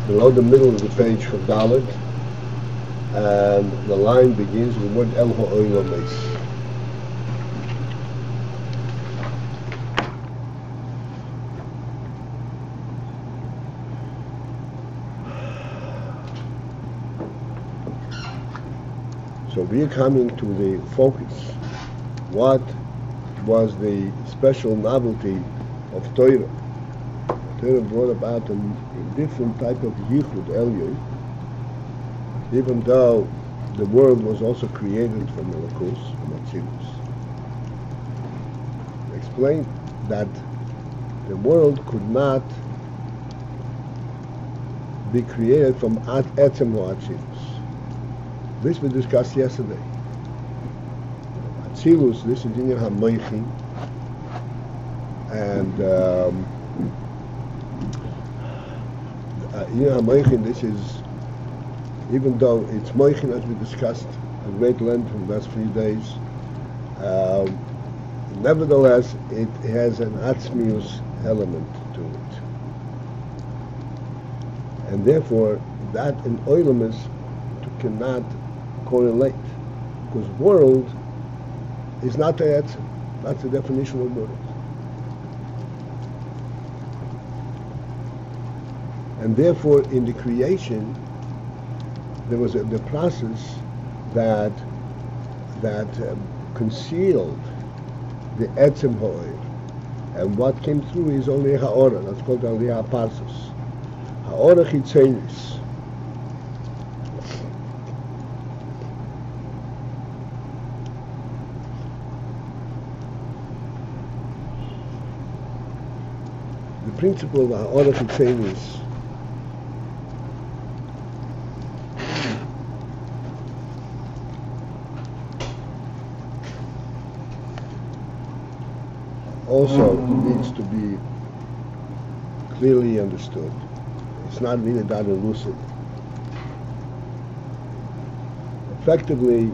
below the middle of the page for Dalet, and the line begins with the word El Ha'olam. So we are coming to the focus. What was the special novelty of Torah? Torah brought about a different type of Yichud Elyon, even though the world was also created from Elokus, from Atzilus. Explained that the world could not be created from Etzem Atzilus. This we discussed yesterday. Atzilus, this is Inyan HaMoichin, and Inyan HaMoichin, this is, even though it's Moichin as we discussed at great length in the last few days, nevertheless it has an Atzmius element to it. And therefore that in Oilamus cannot correlate, because world is not the Etzem. That's the definition of world. And therefore in the creation there was the process that concealed the Etzem Ha'or, and what came through is only Ha'ora. That's called Aliyah Parsus. Ha'ora Chitzenis. The principle of Ha'ora Chitzenis also needs to be clearly understood. It's not really that elusive. Effectively,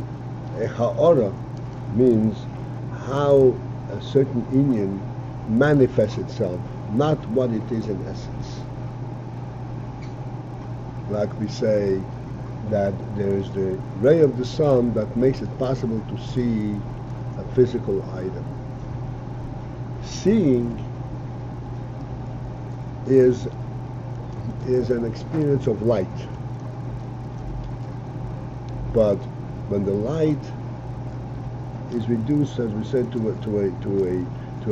a ha'ora means how a certain inyan manifests itself, not what it is in essence. Like we say that there is the ray of the sun that makes it possible to see a physical item. Seeing is an experience of light, but when the light is reduced, as we said, to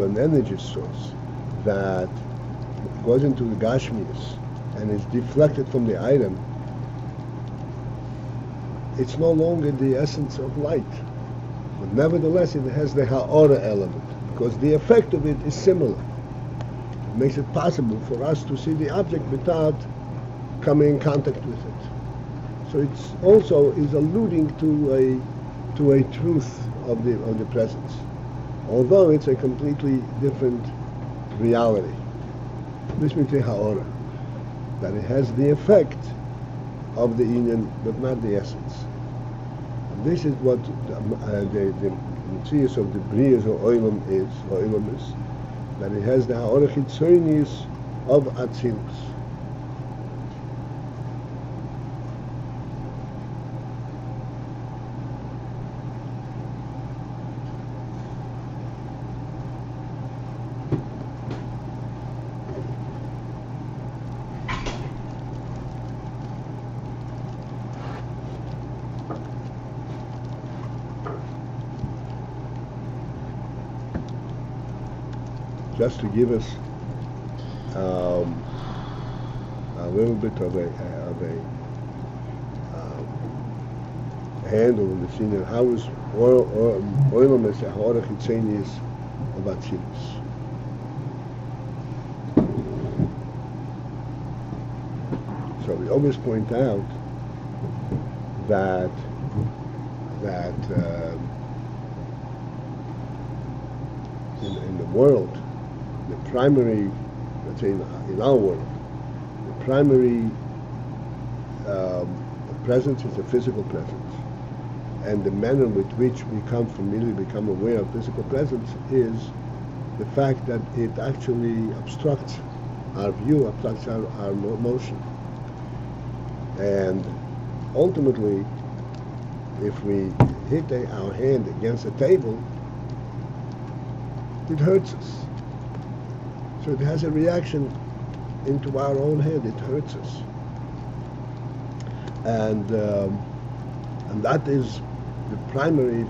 an energy source that goes into the Gashmius and is deflected from the item, it's no longer the essence of light, but nevertheless it has the ha'ora element, because the effect of it is similar. It makes it possible for us to see the object without coming in contact with it. So it's also is alluding to a truth of the presence, although it's a completely different reality. This means the ha'ora, that it has the effect of the inyan, but not the essence. And this is what the Metzius of the Briyas or Oilam is, that it has the ha'ora chitzonis of Atzilus. Just to give us a little bit of a handle in the scene, how is Oilam as a ha'ora chitzenis of Atzilus. So we always point out that in the world, the primary, let's say in our world, the primary presence is a physical presence. And the manner with which we familiarly become aware of physical presence is the fact that it actually obstructs our view, obstructs our motion. And ultimately, if we hit our hand against a table, it hurts us. So it has a reaction into our own hand. It hurts us, and that is the primary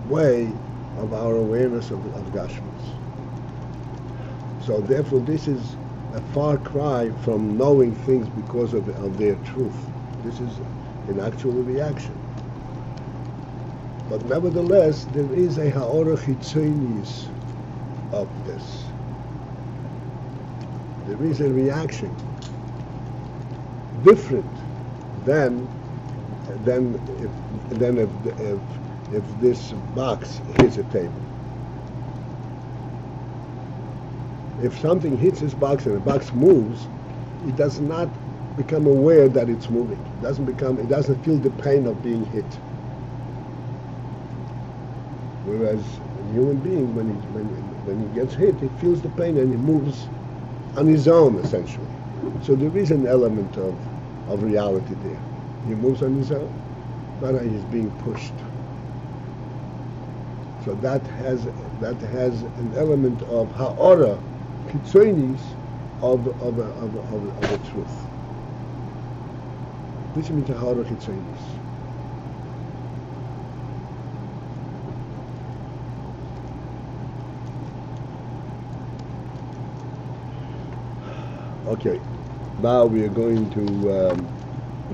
way of our awareness of Gashmis. So therefore, this is a far cry from knowing things because of their truth. This is an actual reaction. But nevertheless, there is a ha'orah chitzonis of this. There is a reaction different than if this box hits a table. If something hits this box and the box moves, it does not become aware that it's moving. It doesn't feel the pain of being hit. Whereas a human being, when he gets hit, he feels the pain and he moves on his own, essentially. So there is an element of reality there. He moves on his own, not that he's being pushed. So that has an element of ha'orah kitzonis of the truth. This means ha'orah kitzonis. Okay, now we are going to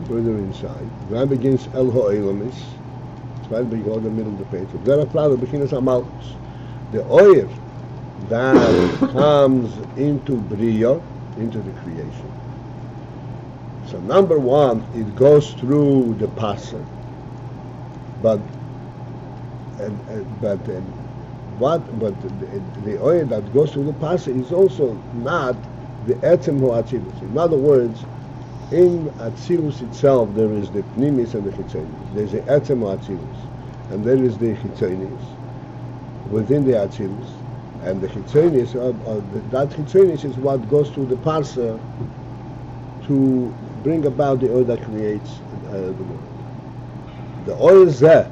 further inside. Ram begins El Ha'elamis. It's right below the middle of the page. The oil that comes into Bria, into the creation. So number one, it goes through the passer, but the oil that goes through the passer is also not the etzem ha'atzilus. In other words, in Atzilus itself, there is the Pnimis and the Chitzonis. There is the Etzem Atzilus, and there is the Chitzonis within the Atzilus. And the Chitzonis, that Chitzonis is what goes through the Parsa to bring about the oil that creates the world. The oil Zeh,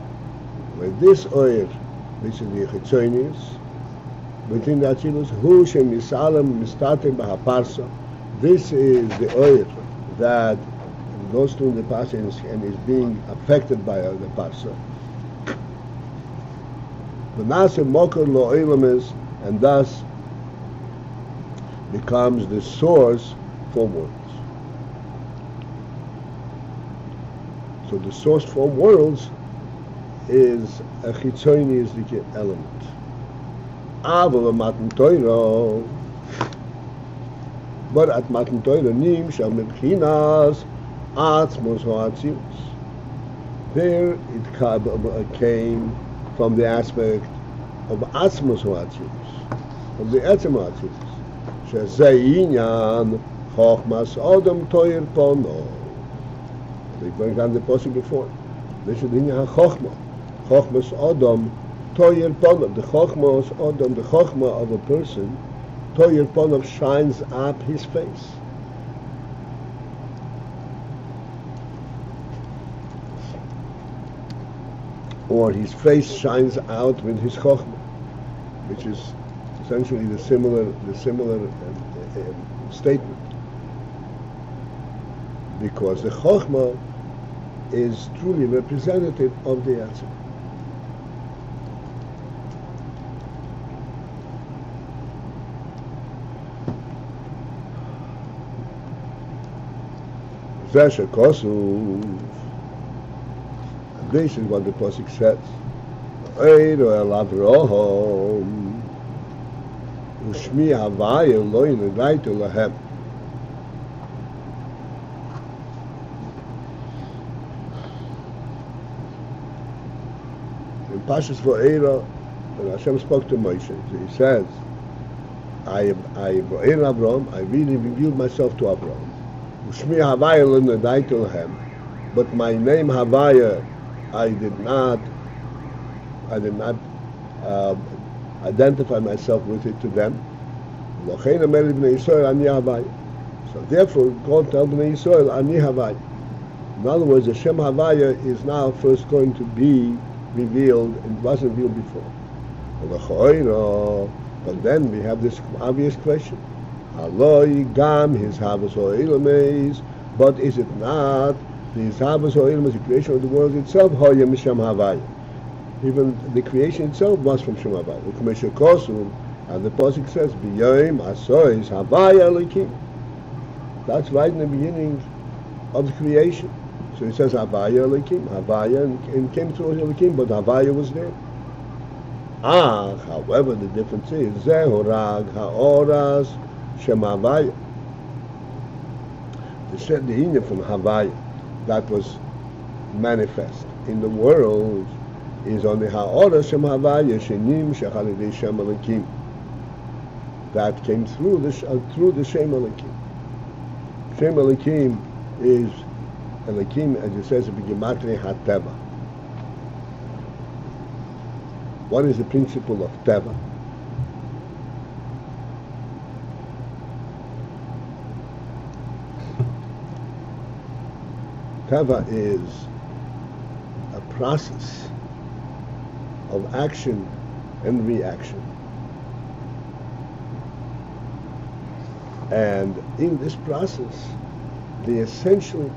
with this oil, which is the Chitzonis, within the Atzilus, Hu Shem Yisalem Mistatem B'Haparsa, this is the oil that goes through the parsa and is being affected by the parsa. And thus becomes the source for worlds. So the source for worlds is a chitzoniistic element. But at Matan Torah nim shel mebchinas atzmos ha'atzilus. There it came from the aspect of atzmos ha'atzilus, of the etzem ha'atzilus. Shezeh inyan chochmas odom toyer pono. They bring down the posuk before. This is inyan ha'chochma. Chochmas odom toyer pono. The chochmas odom, the chochma of a person, Toyer Ponov shines up his face. Or his face shines out with his chokhmah, which is essentially the similar statement. Because the chokhmah is truly representative of the Yatzim. This is what the Pasuk says. Eiru el Avraham Ushmi Havaya lo yinagaitu lahem. In Pashas for Eiru, when Hashem spoke to Moshe, he says, I Avraham, I really revealed myself to Avraham. Ushmi Havaya lo yinagaitu lahem. But my name Havaya, I did not identify myself with it to them. So therefore, God told Bnei Yisrael, Ani Havai. In other words, the Shem Havaya is now first going to be revealed, and wasn't revealed before. But then we have this obvious question. Haloi gam his havas ha'olames, but is it not the havas ha'olames, the creation of the world itself, hoya mishem havaya? Even the creation itself was from Shem Havaya. The Commission Kosu, and the Pasuk says, B'yoim asois havaya elikim. That's right in the beginning of the creation. So it says havaya elikim, havaya, and came through elikim, but havaya was there. However, the difference is Zehorag Haoras Shem Havaya. The Inyan from Havaya that was manifest in the world is on the Haoras Shem Havaya Shenim Shechalidei Shem Elikim. That came through the Shem Elikim. Shem Elikim is Elikim, as it says in Gematria Hateva. What is the principle of Teva? Teva is a process of action and reaction. And in this process, the essential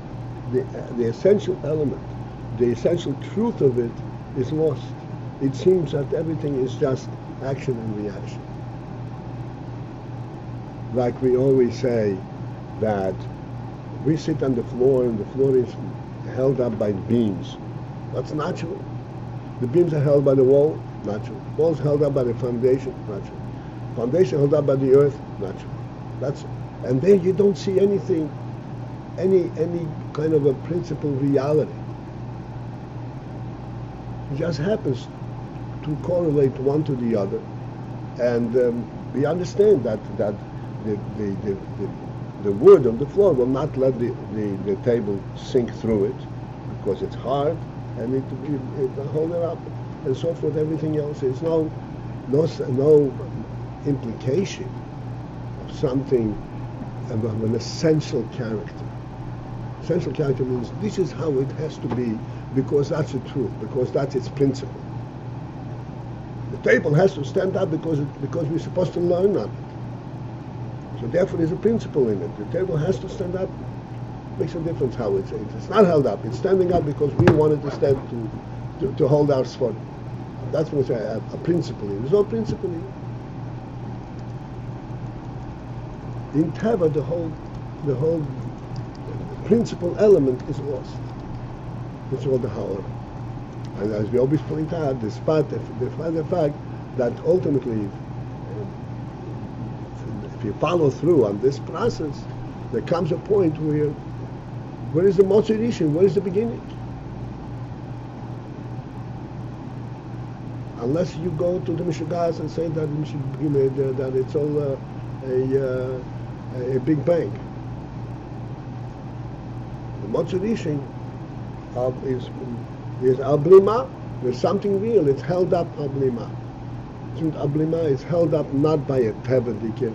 element, the essential truth of it is lost. It seems that everything is just action and reaction. Like we always say that we sit on the floor and the floor is held up by beams. That's natural. The beams are held by the wall, natural. The wall is held up by the foundation, natural. Foundation held up by the earth, natural. That's it. And then you don't see anything, any kind of a principle reality. It just happens to correlate one to the other, and we understand that the wood on the floor will not let the table sink through it because it's hard, and it hold it up, and so forth. Everything else is no implication of something of an essential character. Essential character means this is how it has to be because that's the truth, because that's its principle. The table has to stand up because we're supposed to learn on it. So therefore there's a principle in it. The table has to stand up. Makes a difference how it's not held up. It's standing up because we wanted to stand to hold our spot. That's what a principle is. There's no principle in it. In Teva, the whole principal element is lost. It's all the Ha'or. And as we always point out, despite the fact that ultimately, if you follow through on this process, there comes a point where is the motivation? Where is the beginning? Unless you go to the Mishagas and say that it's all a big bang. The motivation is ablima. There's something real. It's held up ablima. Ablima is held up not by a tevadikir,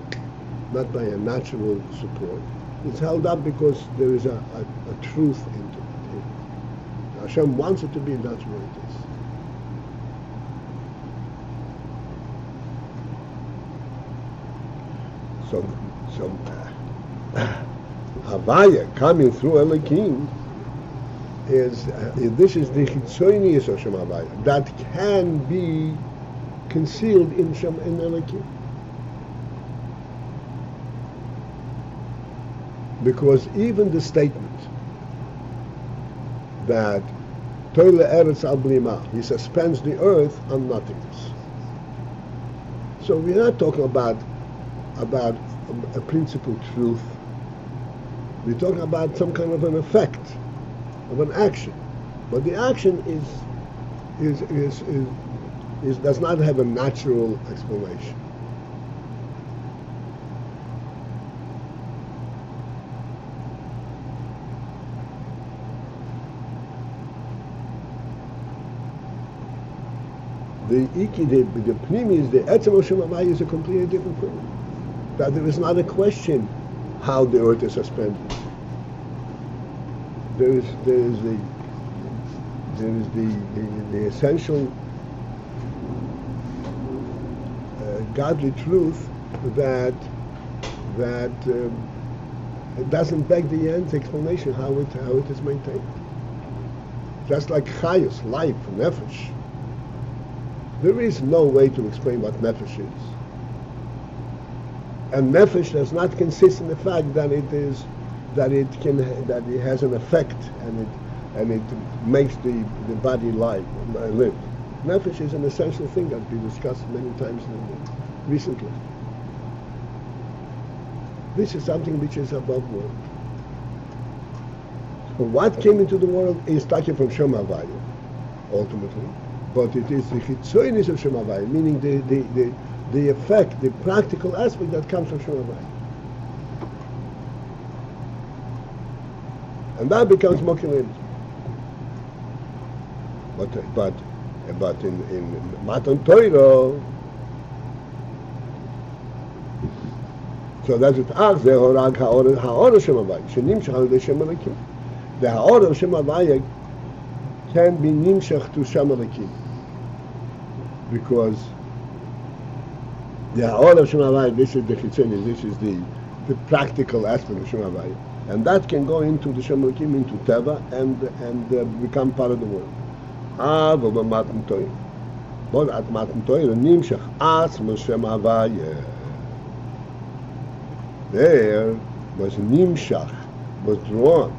not by a natural support. It's held up because there is a truth into it. Hashem wants it to be, and that's what it is. So Havaya coming through Elikim is this is the Chitzonius of Shem Havaya that can be concealed in Elikim. Because even the statement that Toile Eretz Al Blima, he suspends the earth on nothingness. So we're not talking about a principal truth. We're talking about some kind of an effect, of an action. But the action does not have a natural explanation. The Pnimi is the Etzem of Shem Havaya is a completely different thing. That there is not a question how the earth is suspended. there is the essential godly truth that it doesn't beg the end explanation how it is maintained. Just like chayus, life, nefesh. There is no way to explain what nefesh is. And nefesh does not consist in the fact that it has an effect and it makes the body live. Nefesh is an essential thing that we discussed many times recently. This is something which is above world. So what came into the world is taken from Shem Havaya, ultimately, but it is the chitzonis of Shem Havaya, meaning the effect, the practical aspect that comes from Shem Havaya. And that becomes Mokilim. But in Matan Torah, so that's it. The Ha'or of Shem Havaya can be nimshach to Shem Elikim, because the Ha'or of Shem Havaya, this is the chitzoni, this is the practical aspect of Shem Havaya, and that can go into the Shem Elikim, into Teva, and become part of the world. But Matan Torah, but at Matan Torah nimshach atzma Shem Havaya. There was nimshach, was drawn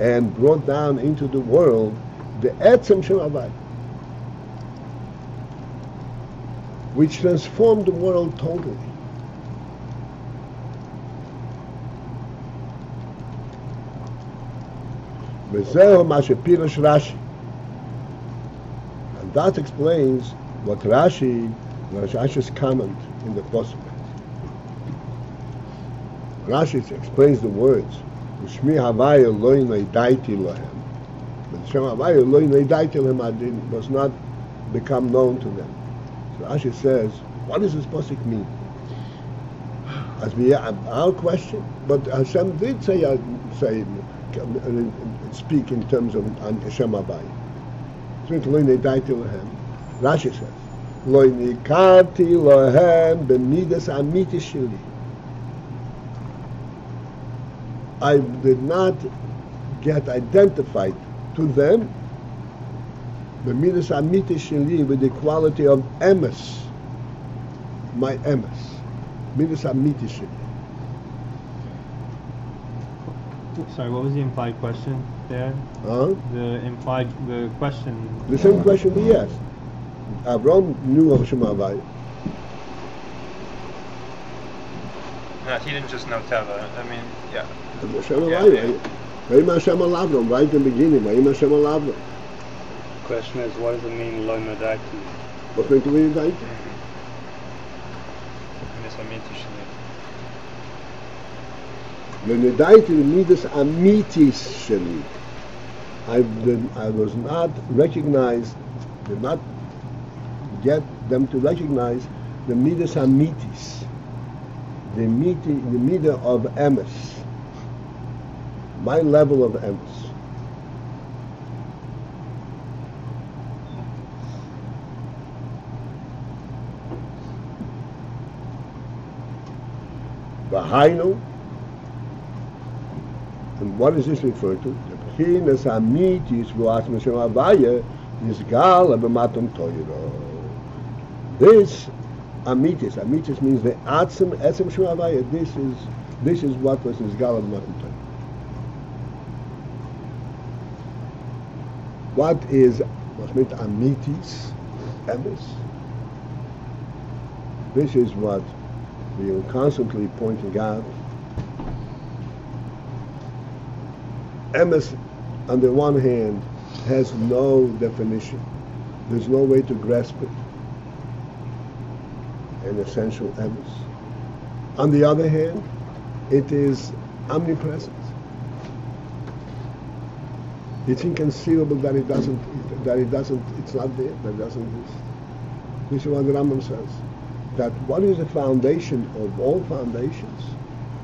and brought down into the world the etzem Shem Havaya, which transformed the world totally. V'zehu ma shepirush Rashi, and that explains what Rashi's comment in the Pasuk. Rashi explains the words, Shmi Havaya lo neidaiti lahem. But Shem Havaya lo neidaiti lahem was not become known to them. So Rashi says, what does this pasuk mean? As we our question, but Hashem did speak in terms of Shem Havaya. Lo neidaiti lahem. Rashi says, Lo nikarti lahem b'midas amiti shili. I did not get identified to them the midas amiti sheli, with the quality of emes, my emes, midas amiti sheli. Sorry, what was the implied question there? Huh? The question. The same question he asked. Avram knew of Shem Havaya. No, he didn't just know Teva. I mean, yeah. Hashem Havaya. Vayim Hashem Alavram, right in the beginning. Vayim Hashem Alavram. The question is, what does it mean, lo nadaiti? What means lo nadaiti? Lo nadaiti midas amitis sheli. I was not recognized, did not get them to recognize the midas amitis, the midah of emes, my level of emes. V'hainu, and what is this referred to? The b'chinas amitis v'atzma Shem Havaya nisgal b'matam Torah. This amitis means the etzem Shem Havaya. This is what was nisgal b'matam Torah. What is meant amitis, emes? This is what we are constantly pointing out. Emes, on the one hand, has no definition. There's no way to grasp it. An essential emes. On the other hand, it is omnipresent. It's inconceivable that it's not there, that it doesn't exist. This is what the Rambam says. That what is the foundation of all foundations,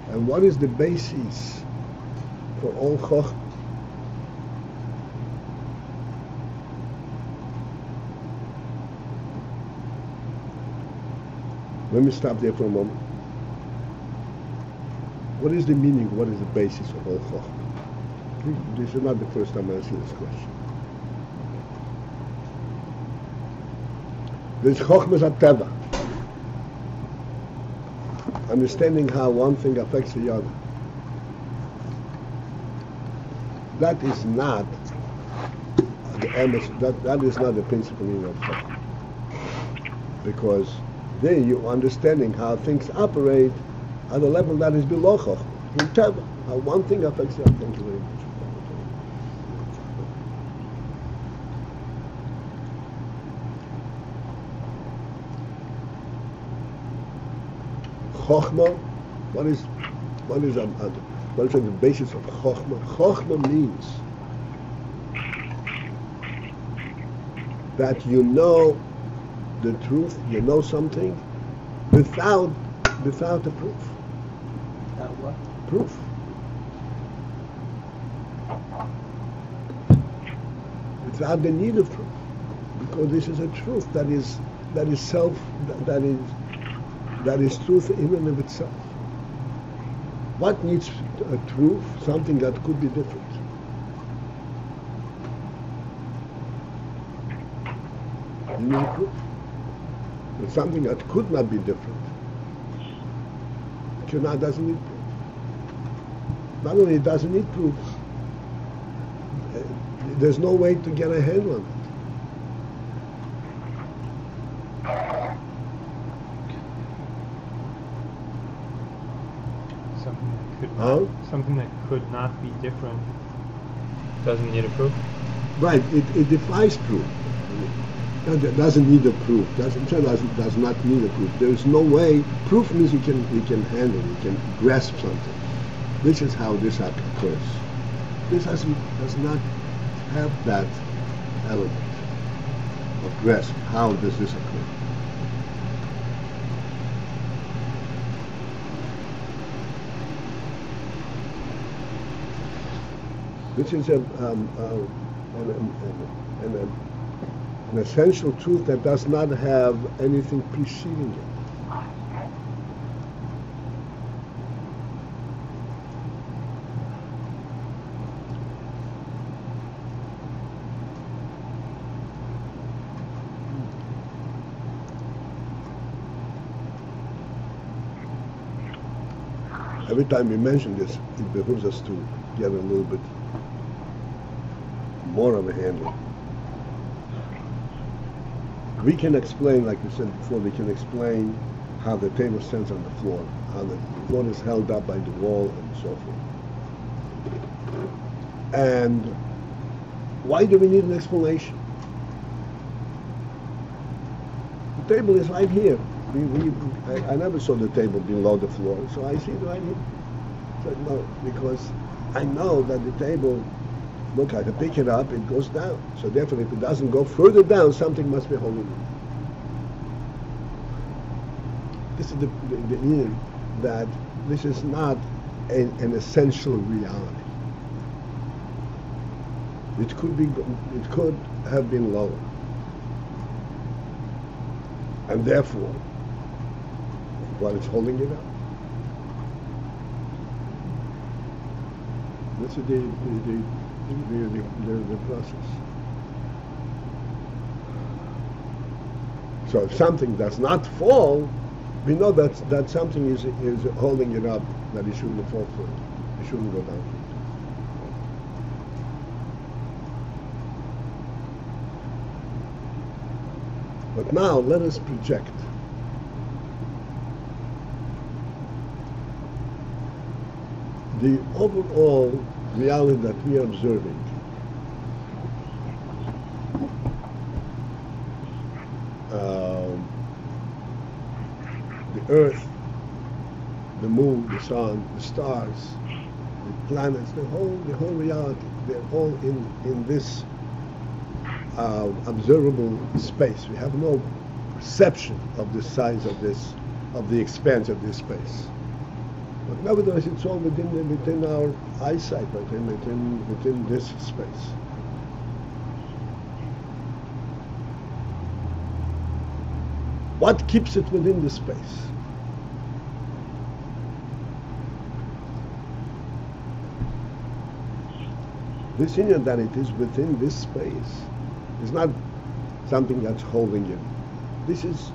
and what is the basis for all chokhmah, Let me stop there for a moment. What is the meaning? What is the basis of all Chochmah? This is not the first time I see this question. There's Chochmah Zateva. Understanding how one thing affects the other. That is not the that is not the principle meaning of Chochmah. Because there you're understanding how things operate at a level that is below Chochmah. In Teva, how one thing affects the other. Thank you very much. Chochmah, what is the basis of Chochmah? Chochmah means that you know the truth, you know something without the proof. Without what? Proof. Without the need of proof, because this is a truth that is truth in and of itself. What needs a truth? Something that could be different. You need proof. But something that could not be different doesn't need proof. Not only it doesn't need proof, there's no way to get a handle on it. Something that could not be different doesn't need a proof. Right, it defies proof. It doesn't need a proof. Does not need a proof. There is no way. Proof means you can handle, you can grasp something. This is how this occurs. This does not have that element of grasp. How does this occur? This is an essential truth that does not have anything preceding it. Every time we mention this, it behooves us to get a little bit more of a handle. We can explain, like we said before, we can explain how the table stands on the floor, how the floor is held up by the wall, and so forth. And why do we need an explanation? The table is right here. I never saw the table below the floor, so I see it right here. So no, because I know that the table, look, I can pick it up, it goes down. So therefore, if it doesn't go further down, something must be holding it. This is the meaning that this is not an essential reality. It could have been lower. And therefore, what is holding it up? This is the process. So if something does not fall, we know that something is holding it up, that it shouldn't fall further. It shouldn't go down further. But now let us project. The overall reality that we are observing the earth, the moon, the sun, the stars, the planets, the whole reality, they're all in this observable space. We have no perception of the size of the expanse of this space. But nevertheless, it's all within our eyesight, within this space. What keeps it within the space? This union that it is within this space is not something that's holding it. This is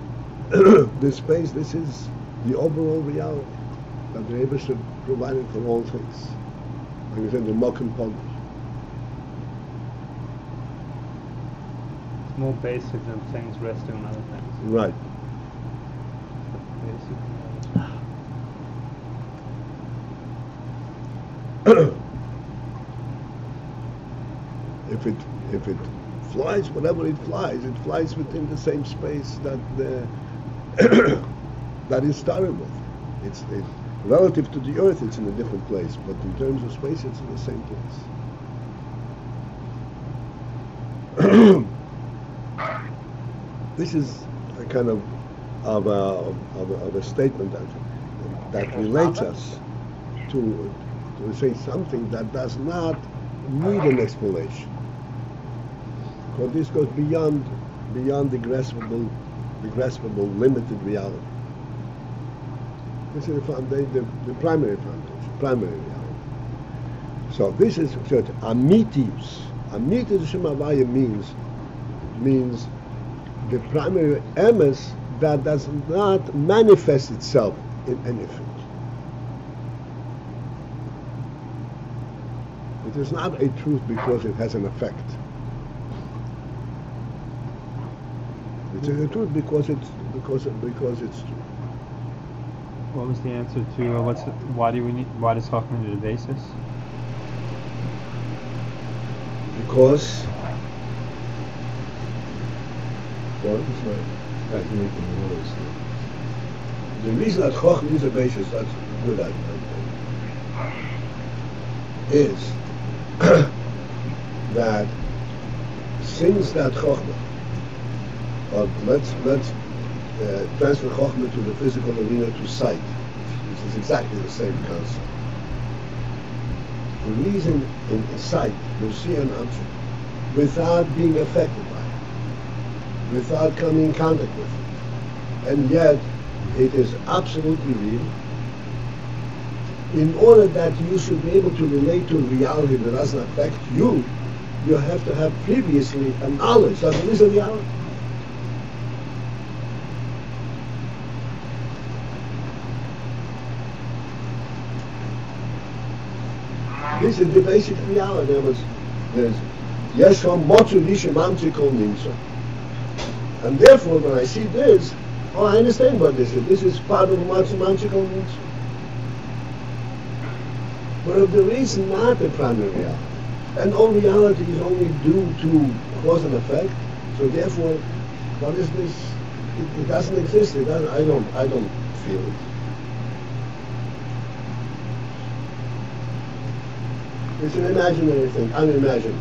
this space, this is the overall reality that the Rebbe should provide it for all things. Like I said, the Mokum Pond. It's more basic than things resting on other things. Right. If it flies, whatever it flies within the same space that that it started with. It's relative to the earth, it's in a different place, but in terms of space, it's in the same place. This is a kind of a statement that relates us to say something that does not need an explanation. Because this goes beyond the graspable, limited reality. This is the primary foundation, primary reality. So this is amitius. Amitius Shem Havaya means the primary emes that does not manifest itself in anything. It is not a truth because it has an effect. It is a truth because it's true. What was the answer to why does Chachma need a basis? Because the reason that Chachma needs a basis, that's good idea, is that since that Chachma, let's transfer Chochmah to the physical arena to sight, which is exactly the same concept. The reason in sight you see an object without being affected by it, without coming in contact with it, and yet it is absolutely real. In order that you should be able to relate to a reality that doesn't affect you, you have to have previously a knowledge that it is a reality. This is the basic reality. There's Yeshua Motzu Rishon Mamzikol Nimsa. And therefore, when I see this, I understand what this is. This is part of Motzu Mamzikol Nimsa. But if there is not a primary reality, and all reality is only due to cause and effect, so therefore, what is this? It doesn't exist. I don't feel it. It's an imaginary thing, unimaginable.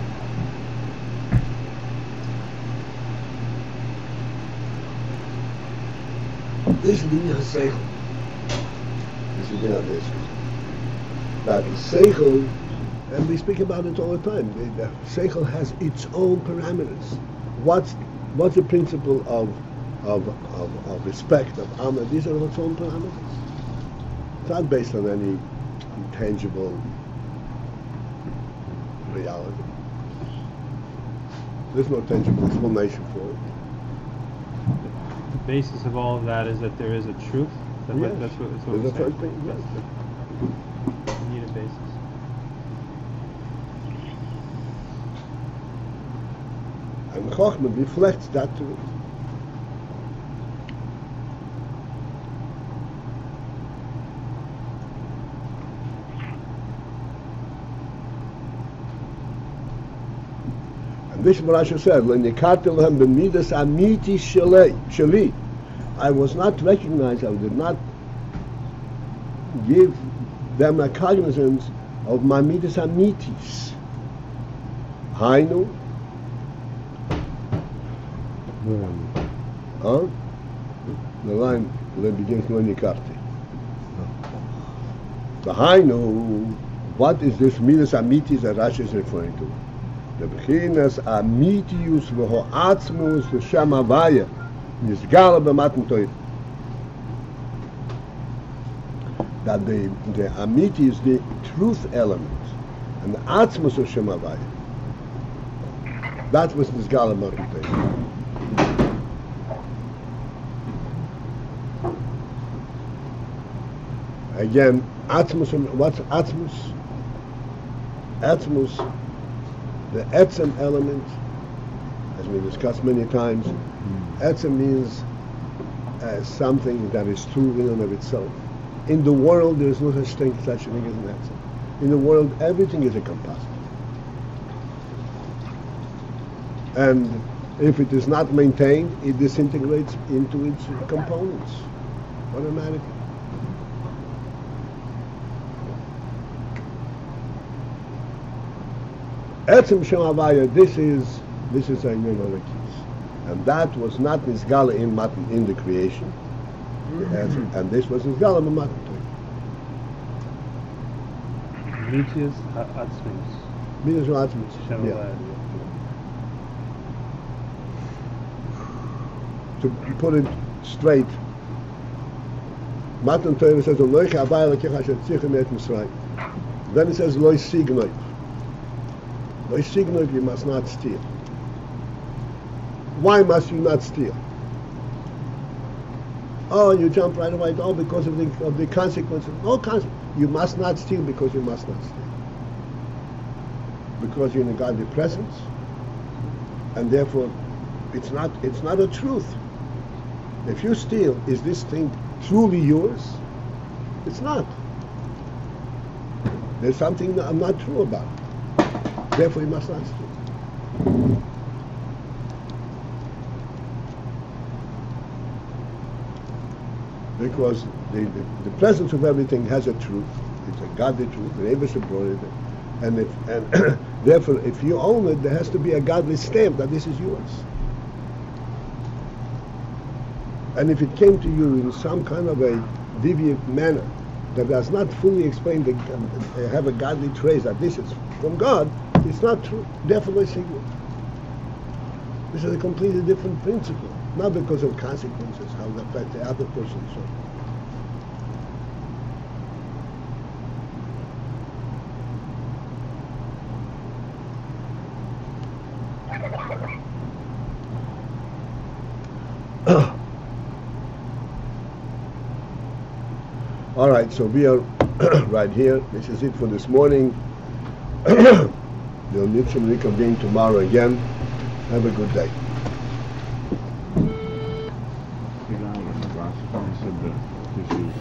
This Linya Seichel, this is Linya Seichel. That Seichel, and we speak about it all the time. The Seichel has its own parameters. What's the principle of respect, of honor? These are its own parameters. It's not based on any intangible reality. There's no tangible explanation for it. The basis of all of that is that there is a truth. Yes. That's what There's we're the first saying. thing. Yes. You need a basis. And Chochmah reflects that truth. This Rashi said, I was not recognized, I did not give them a cognizance of my midas amitis. Hainu. The line begins Lenikarti. The Hainu, what is this midas amitis that Rashi is referring to? The beginners amitius v'ho'atzmus l'shem havaya, Nisgala b'matan Torah. That the Amiti is the truth element, and the Atzmus of Shem Havaya. That was Nisgala b'matan Torah. Again, Atzmus, what's Atzmus? Atzmus, the Etzem element, as we discussed many times, Etzem means something that is true in and of itself. In the world, there is no such thing as an Etzem. In the world, everything is a composite. And if it is not maintained, it disintegrates into its components automatically. Etzem Shem Havaya, this is Ayin Elokis, and that was not Nisgala in the creation, and this was Nisgala in Matan Torah. Mitius Atzmus. Mitius Atzmus. Shem Yeah. Havaya. To put it straight, Matan Torah says, "Loicha Havaya Elokecha Asher tzichem et Mitzrayim." Then it says, "Lo signoi." By signal, you must not steal. Why must you not steal? Oh, you jump right away. Oh, because of the consequences. No consequences. You must not steal because you must not steal. Because you're in a godly presence, and therefore, it's not a truth. If you steal, is this thing truly yours? It's not. There's something that I'm not true about. Therefore, you must not steal. Because the presence of everything has a truth. It's a godly truth. The neighbors have brought it, and therefore, if you own it, there has to be a godly stamp that this is yours. And if it came to you in some kind of a deviant manner that does not fully explain, have a godly trace that this is from God, it's not true. Therefore, it's secret. This is a completely different principle, not because of consequences, how it affects the other person. All right, so we are right here. This is it for this morning. We'll need some reconvene tomorrow again. Have a good day. This is